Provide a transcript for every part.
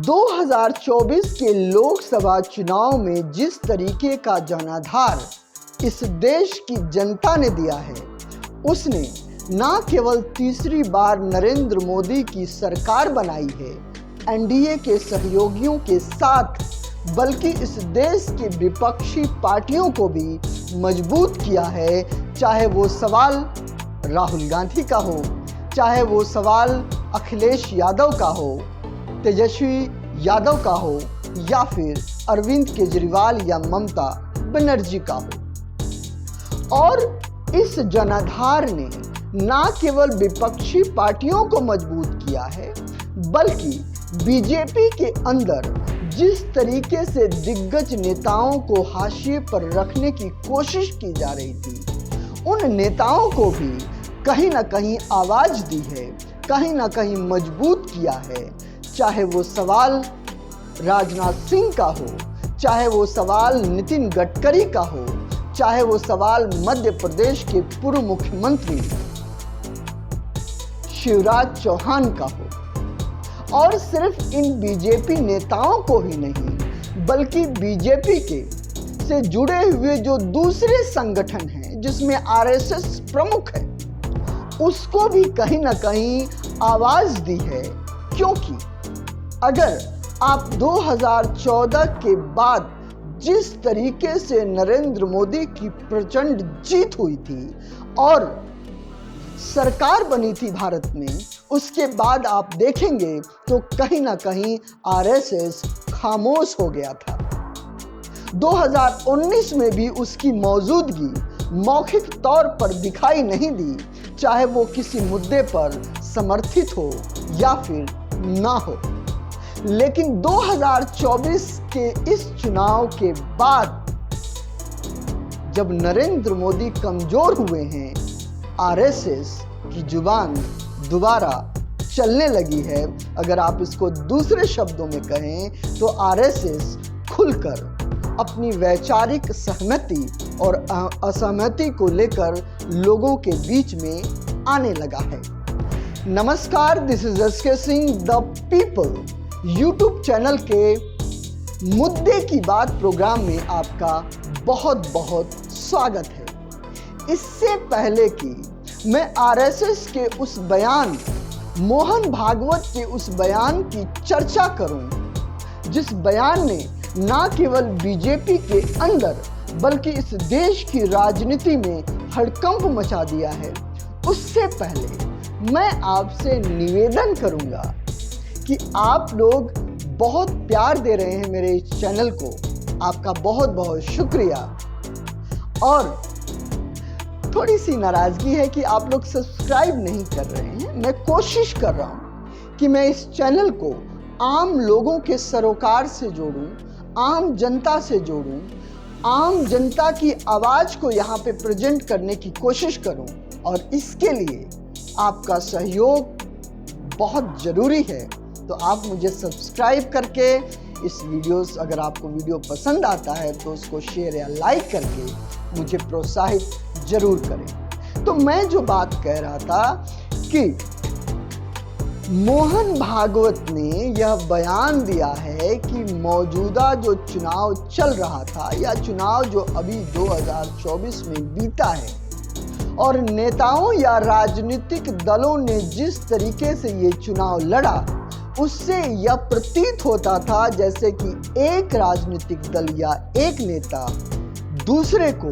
2024 के लोकसभा चुनाव में जिस तरीके का जनाधार इस देश की जनता ने दिया है, उसने न केवल तीसरी बार नरेंद्र मोदी की सरकार बनाई है एनडीए के सहयोगियों के साथ, बल्कि इस देश के विपक्षी पार्टियों को भी मजबूत किया है। चाहे वो सवाल राहुल गांधी का हो, चाहे वो सवाल अखिलेश यादव का हो, तेजस्वी यादव का हो, या फिर अरविंद केजरीवाल या ममता बनर्जी का हो। और इस जनाधार ने न केवल विपक्षी पार्टियों को मजबूत किया है, बल्कि बीजेपी के अंदर जिस तरीके से दिग्गज नेताओं को हाशिए पर रखने की कोशिश की जा रही थी, उन नेताओं को भी कहीं ना कहीं आवाज दी है, कहीं ना कहीं मजबूत किया है। चाहे वो सवाल राजनाथ सिंह का हो, चाहे वो सवाल नितिन गडकरी का हो, चाहे वो सवाल मध्य प्रदेश के पूर्व मुख्यमंत्री शिवराज चौहान का हो। और सिर्फ इन बीजेपी नेताओं को ही नहीं, बल्कि बीजेपी के से जुड़े हुए जो दूसरे संगठन हैं, जिसमें आरएसएस प्रमुख है, उसको भी कहीं ना कहीं आवाज दी है। क्योंकि अगर आप 2014 के बाद जिस तरीके से नरेंद्र मोदी की प्रचंड जीत हुई थी और सरकार बनी थी भारत में, उसके बाद आप देखेंगे तो कहीं ना कहीं आरएसएस खामोश हो गया था। 2019 में भी उसकी मौजूदगी मौखिक तौर पर दिखाई नहीं दी, चाहे वो किसी मुद्दे पर समर्थित हो या फिर ना हो। लेकिन 2024 के इस चुनाव के बाद जब नरेंद्र मोदी कमजोर हुए हैं, आरएसएस की जुबान दोबारा चलने लगी है। अगर आप इसको दूसरे शब्दों में कहें तो आरएसएस खुलकर अपनी वैचारिक सहमति और असहमति को लेकर लोगों के बीच में आने लगा है। नमस्कार, this is SK Singh, the people YouTube channel के मुद्दे की बात प्रोग्राम में आपका बहुत बहुत स्वागत है। इससे पहले कि मैं आरएसएस के उस बयान, मोहन भागवत के उस बयान की चर्चा करूं, जिस बयान ने न केवल बीजेपी के अंदर बल्कि इस देश की राजनीति में हड़कंप मचा दिया है, उससे पहले मैं आपसे निवेदन करूंगा कि आप लोग बहुत प्यार दे रहे हैं मेरे इस चैनल को, आपका बहुत बहुत शुक्रिया। और थोड़ी सी नाराजगी है कि आप लोग सब्सक्राइब नहीं कर रहे हैं। मैं कोशिश कर रहा हूं कि मैं इस चैनल को आम लोगों के सरोकार से जोड़ूं, आम जनता से जोड़ूं, आम जनता की आवाज को यहाँ पे प्रेजेंट करने की कोशिश करूं। और इसके लिए आपका सहयोग बहुत जरूरी है। तो आप मुझे सब्सक्राइब करके इस वीडियोस, अगर आपको वीडियो पसंद आता है तो उसको शेयर या लाइक करके मुझे प्रोत्साहित जरूर करें। तो मैं जो बात कह रहा था कि मोहन भागवत ने यह बयान दिया है कि मौजूदा जो चुनाव चल रहा था या चुनाव जो अभी 2024 में बीता है, और नेताओं या राजनीतिक दलों ने जिस तरीके से ये चुनाव लड़ा, उससे यह प्रतीत होता था जैसे कि एक राजनीतिक दल या एक नेता दूसरे को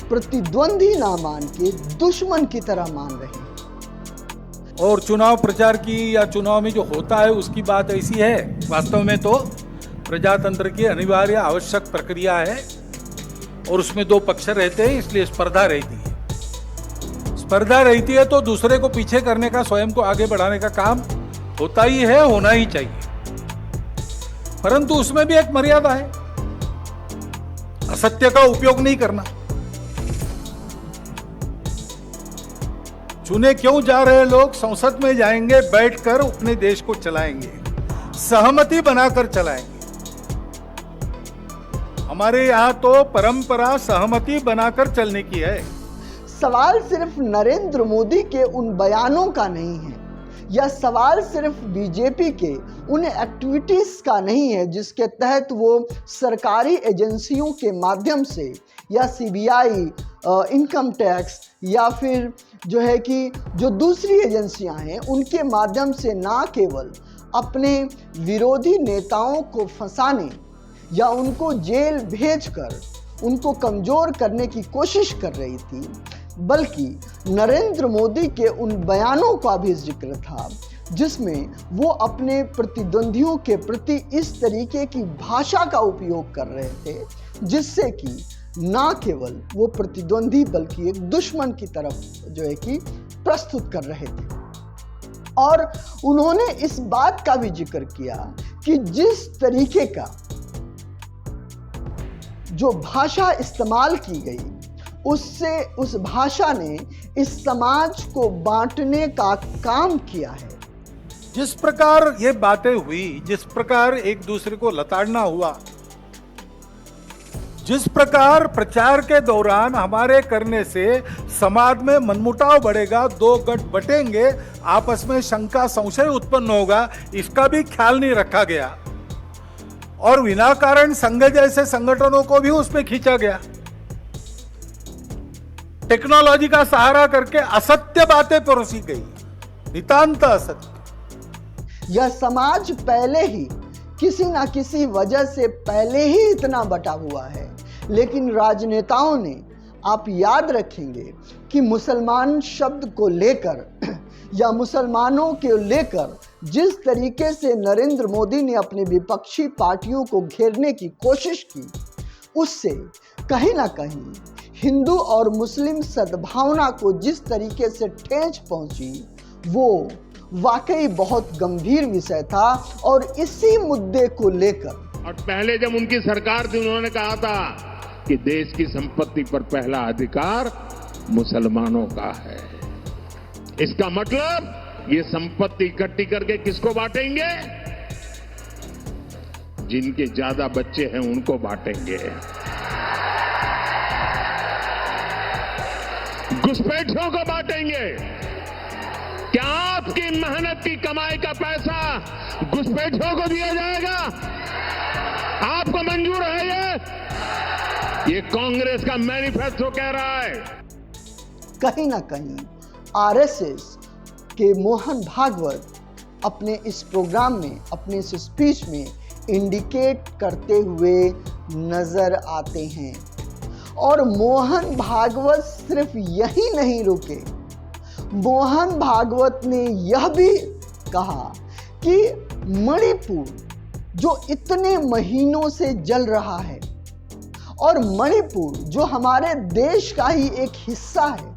प्रतिद्वंदी ना मान के दुश्मन की तरह मान रहे हैं। और चुनाव प्रचार की या चुनाव में जो होता है उसकी बात ऐसी है, वास्तव में तो प्रजातंत्र की अनिवार्य आवश्यक प्रक्रिया है और उसमें दो पक्ष रहते हैं, इसलिए स्पर्धा रहती है। स्पर्धा रहती है तो दूसरे को पीछे करने का, स्वयं को आगे बढ़ाने का काम होता ही है, होना ही चाहिए। परंतु उसमें भी एक मर्यादा है, असत्य का उपयोग नहीं करना। चुने क्यों जा रहे लोग संसद में जाएंगे, बैठकर अपने देश को चलाएंगे, सहमति बनाकर चलाएंगे। हमारे यहाँ तो परंपरा सहमति बनाकर चलने की है। सवाल सिर्फ नरेंद्र मोदी के उन बयानों का नहीं है, यह सवाल सिर्फ बीजेपी के उन एक्टिविटीज का नहीं है जिसके तहत वो सरकारी एजेंसियों के माध्यम से या सीबीआई, इनकम टैक्स या फिर जो है कि जो दूसरी एजेंसियां हैं उनके माध्यम से ना केवल अपने विरोधी नेताओं को फंसाने या उनको जेल भेजकर उनको कमज़ोर करने की कोशिश कर रही थी, बल्कि नरेंद्र मोदी के उन बयानों का भी जिक्र था जिसमें वो अपने प्रतिद्वंदियों के प्रति इस तरीके की भाषा का उपयोग कर रहे थे जिससे कि ना केवल वो प्रतिद्वंदी बल्कि एक दुश्मन की तरफ जो है कि प्रस्तुत कर रहे थे। और उन्होंने इस बात का भी जिक्र किया कि जिस तरीके का जो भाषा इस्तेमाल की गई उससे उस भाषा ने इस समाज को बांटने का काम किया है। जिस प्रकार ये बातें हुई, जिस प्रकार एक दूसरे को लताड़ना हुआ, जिस प्रकार प्रचार के दौरान हमारे करने से समाज में मनमुटाव बढ़ेगा, दो गठ बटेंगे, आपस में शंका संशय उत्पन्न होगा, इसका भी ख्याल नहीं रखा गया और विनाकारण संघ जैसे संगठनों को भी उसमें खींचा गया। टेक्नोलॉजी का सहारा करके असत्य बातें परोसी गई, नितांत असत्य। यह समाज पहले ही किसी ना किसी वजह से पहले ही इतना बटा हुआ है, लेकिन राजनेताओं ने, आप याद रखेंगे कि मुसलमान शब्द को लेकर या मुसलमानों के लेकर जिस तरीके से नरेंद्र मोदी ने अपने विपक्षी पार्टियों को घेरने की कोशिश की, उससे कहीं ना कहीं हिंदू और मुस्लिम सद्भावना को जिस तरीके से ठेस पहुंची, वो वाकई बहुत गंभीर विषय था। और इसी मुद्दे को लेकर और पहले जब उनकी सरकार थी उन्होंने कहा था कि देश की संपत्ति पर पहला अधिकार मुसलमानों का है। इसका मतलब ये संपत्ति इकट्ठी करके किसको बांटेंगे? जिनके ज्यादा बच्चे हैं उनको बांटेंगे। घुसपैठियों को बांटेंगे। क्या आपकी मेहनत की कमाई का पैसा घुसपैठियों को दिया जाएगा? आपको मंजूर है ये कांग्रेस का मैनिफेस्टो कह रहा है। कहीं ना कहीं आरएसएस के मोहन भागवत अपने इस प्रोग्राम में, अपने इस स्पीच में इंडिकेट करते हुए नजर आते हैं। और मोहन भागवत सिर्फ यही नहीं रुके, मोहन भागवत ने यह भी कहा कि मणिपुर जो इतने महीनों से जल रहा है और मणिपुर जो हमारे देश का ही एक हिस्सा है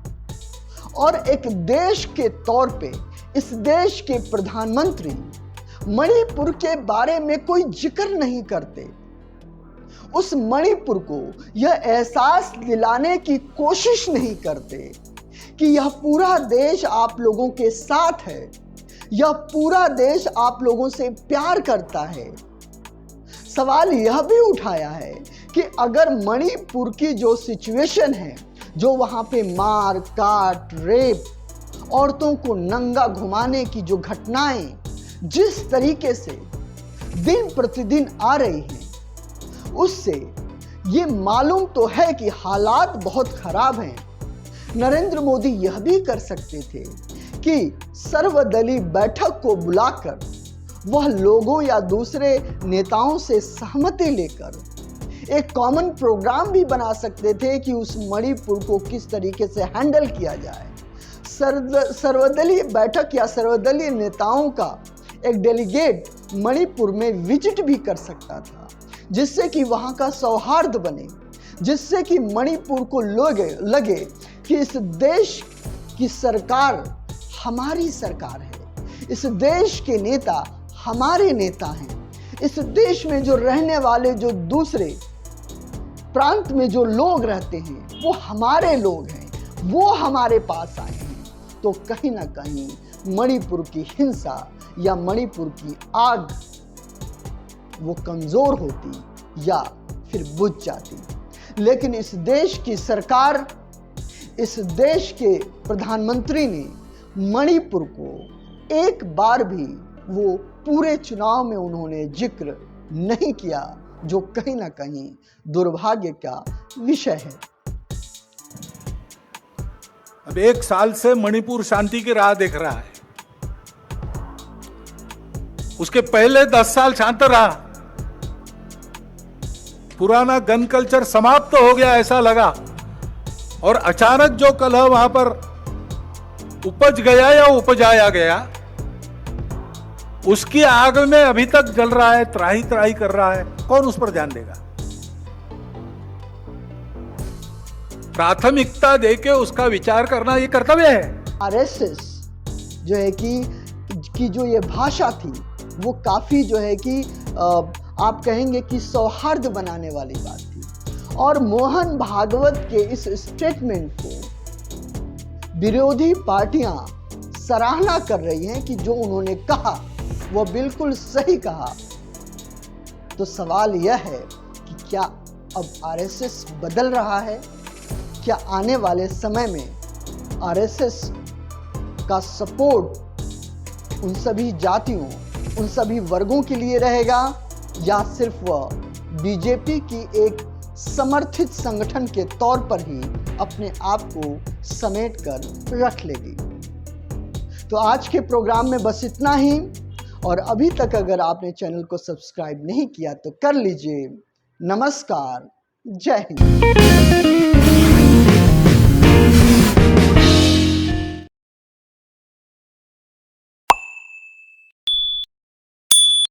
और एक देश के तौर पे इस देश के प्रधानमंत्री मणिपुर के बारे में कोई जिक्र नहीं करते, उस मणिपुर को यह एहसास दिलाने की कोशिश नहीं करते कि यह पूरा देश आप लोगों के साथ है, यह पूरा देश आप लोगों से प्यार करता है। सवाल यह भी उठाया है कि अगर मणिपुर की जो सिचुएशन है, जो वहां पे मार काट, रेप, औरतों को नंगा घुमाने की जो घटनाएं जिस तरीके से दिन प्रतिदिन आ रही हैं, उससे ये मालूम तो है कि हालात बहुत खराब हैं। नरेंद्र मोदी यह भी कर सकते थे कि सर्वदलीय बैठक को बुलाकर वह लोगों या दूसरे नेताओं से सहमति लेकर एक कॉमन प्रोग्राम भी बना सकते थे कि उस मणिपुर को किस तरीके से हैंडल किया जाए। सर्वदलीय बैठक या सर्वदलीय नेताओं का एक डेलीगेट मणिपुर में विजिट भी कर सकता था, जिससे कि वहां का सौहार्द बने, जिससे कि मणिपुर को लगे कि इस देश की सरकार हमारी सरकार है, इस देश के नेता हमारे नेता हैं, इस देश में जो रहने वाले जो दूसरे प्रांत में जो लोग रहते हैं वो हमारे लोग हैं, वो हमारे पास आए हैं। तो कहीं ना कहीं मणिपुर की हिंसा या मणिपुर की आग वो कमजोर होती या फिर बुझ जाती। लेकिन इस देश की सरकार, इस देश के प्रधानमंत्री ने मणिपुर को एक बार भी वो पूरे चुनाव में उन्होंने जिक्र नहीं किया, जो कहीं ना कहीं दुर्भाग्य का विषय है। अब 1 साल से मणिपुर शांति की राह देख रहा है। उसके पहले 10 साल शांत रहा। पुराना गन कल्चर समाप्त तो हो गया ऐसा लगा, और अचानक जो कलह वहां पर उपज गया या उपजाया गया, उसकी आग में अभी तक जल रहा है, त्राही त्राही कर रहा है। कौन उस पर ध्यान देगा? प्राथमिकता देके उसका विचार करना ये कर्तव्य है। आरएसएस जो है कि जो ये भाषा थी वो काफी जो है कि आप कहेंगे कि सौहार्द बनाने वाली बात थी, और मोहन भागवत के इस स्टेटमेंट को विरोधी पार्टियां सराहना कर रही हैं कि जो उन्होंने कहा वो बिल्कुल सही कहा। तो सवाल यह है कि क्या अब आरएसएस बदल रहा है? क्या आने वाले समय में आरएसएस का सपोर्ट उन सभी जातियों, उन सभी वर्गों के लिए रहेगा, या सिर्फ वह बीजेपी की एक समर्थित संगठन के तौर पर ही अपने आप को समेट कर रख लेगी? तो आज के प्रोग्राम में बस इतना ही, और अभी तक अगर आपने चैनल को सब्सक्राइब नहीं किया तो कर लीजिए। नमस्कार, जय हिंद।